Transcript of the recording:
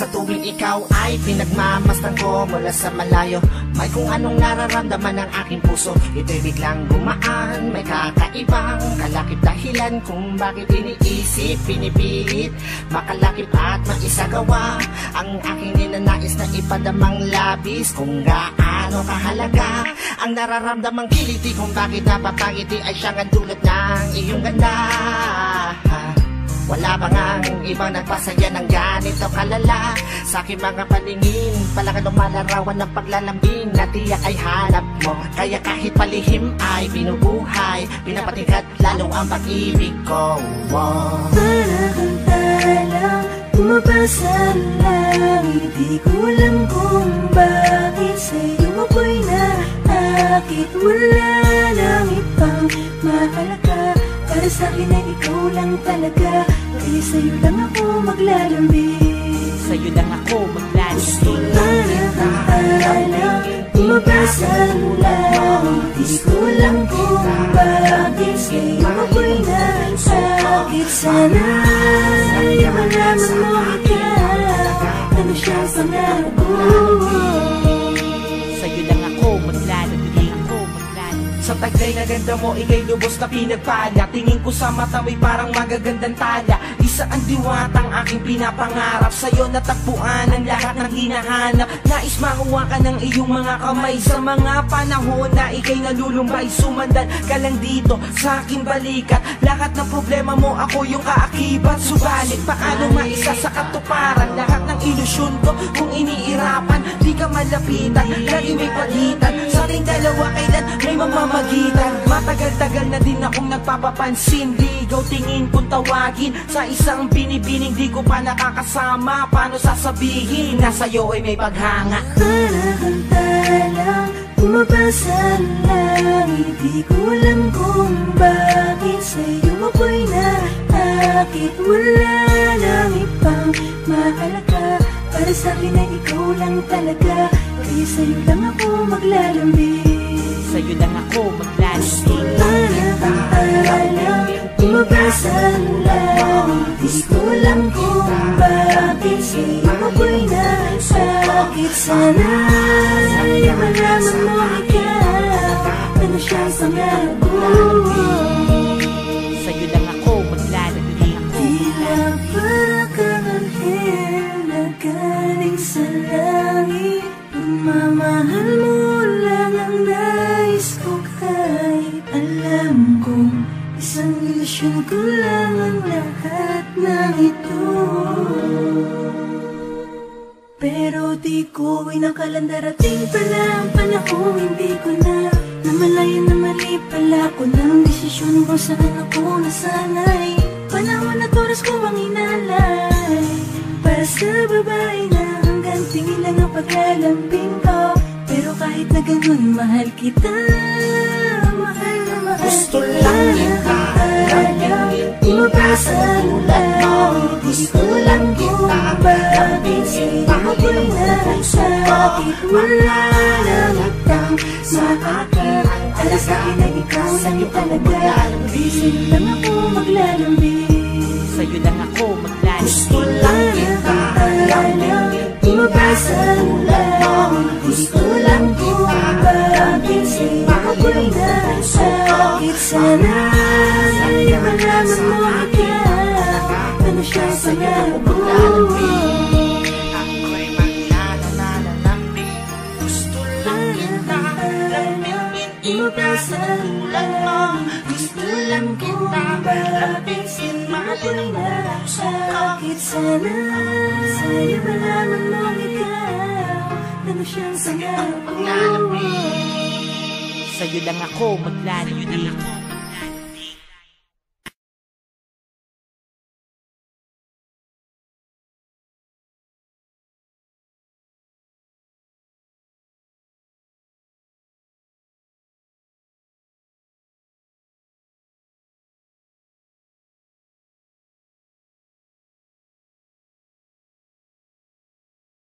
Sa tuwing ikaw ay pinagmamasdan ko mula sa malayo, may kung anong nararamdaman ng aking puso. Ito'y biglang gumaan, may kakaibang kalakip dahilan kung bakit iniisip, pinipilit makalakip at maisagawa ang aking ninanais na ipadamang labis. Kung gaano kahalaga ang nararamdamang kiliti, kung bakit napapangiti ay siyang ang dulot ng iyong ganda. Wala ba ngang ibang nagpasaya ng ganito kalala? Sa aking mga paningin, palakad lumalarawan ng paglalambing na tiyak ay hanap mo. Kaya kahit palihim ay binubuhay, pinapatingkat lalo ang pag-ibig ko. Para kang talang bumabasa lang, hindi ko alam kung bakit sa'yo ako'y naakit. Wala nang ibang mahalaga, para sa'kin ay ikaw lang talaga. Kaya sa'yo lang ako maglalambing, sa'yo lang ako maglalambing. para kang talang bumabasa lang, hindi ko alam kung bakit sa'yo ako'y naakit. Sana ay malaman mo ikaw, ano siyang pangarap ko. Sa'yo lang ako maglalambing. Sa tagay na ganda mo, ikay lubos na pinagpala. Tingin ko sa mata mo'y parang magagandang tala. Isa ang diwatang aking pinapangarap, sa'yo natagpuan ang lahat ng hinahanap. Nais makuha ka ng iyong mga kamay sa mga panahon na ikay nalulumbay. Sumandan ka lang dito sa aking balikat, lahat ng problema mo ako yung kaakibat. Subalit paano maisa sa katuparan lahat ng ilusyon ko kung iniirapan? Di ka malapitan, lagi may pagitan sa ating dalawa, kailan may mamamagitan. Matagal-tagal na din akong nagpapapansin, ligaw tingin kung tawagin sa isang binibining di ko pa nakakasama. Paano sasabihin na sa'yo ay may paghanga? Para kang talang bumabasa lang, hindi ko alam kung bakit sa'yo ako'y naakit. Wala nang ibang mahalaga, para sa'kin ay ikaw lang talaga. Kaya sa'yo lang ako maglalambing, sa'yo lang ako maglalambing. para kang talang bumabasa lang, hindi ko alam kung bakit sa'yo ako'y naakit. Sana ay malaman mo ikaw, ano siyang pangarap ko. Sa'yo lang ako maglalambing. Tila para kang anghel na galing sa langit, pagmamahal mo lang ang nais ko. Kahit alam kong isang ilusyon ko lang ang lahat ng ito, pero di ko inakalang darating pala ang panahon. Hindi ko na namalayan na mali pala ko ng desisyon kung saan ako nasanay. Panahon at oras ko ang inalay para sa babae na hanggang tingin lang ang paglalambing ko. Pero kahit na ganun, mahal kita, mahal na mahal. Gusto lang kita lambingin, Bumabasa lang, gusto lang kung bakit sa'yo ako'y naakit. Wala nang ibang makakit, para sa'kin ay ikaw lang talaga. Sa'yo lang ako maglalambing, Sa'yo lang ako maglalambing. gusto lang kita lambingin. bumabasa lang, gusto lang kung bakit sa'yo ako'y naakit. Sana ay malaman mo ikaw, ano siyang pangarap ko. Ako'y maglalambing, gusto lang kita lambingin. Ibasa tulad mo, gusto lang kita lambingin. Ako'y naakit. Sana sa'yo malaman mo ikaw, ano siyang pangarap ko. Sa'yo lang ako maglalambing.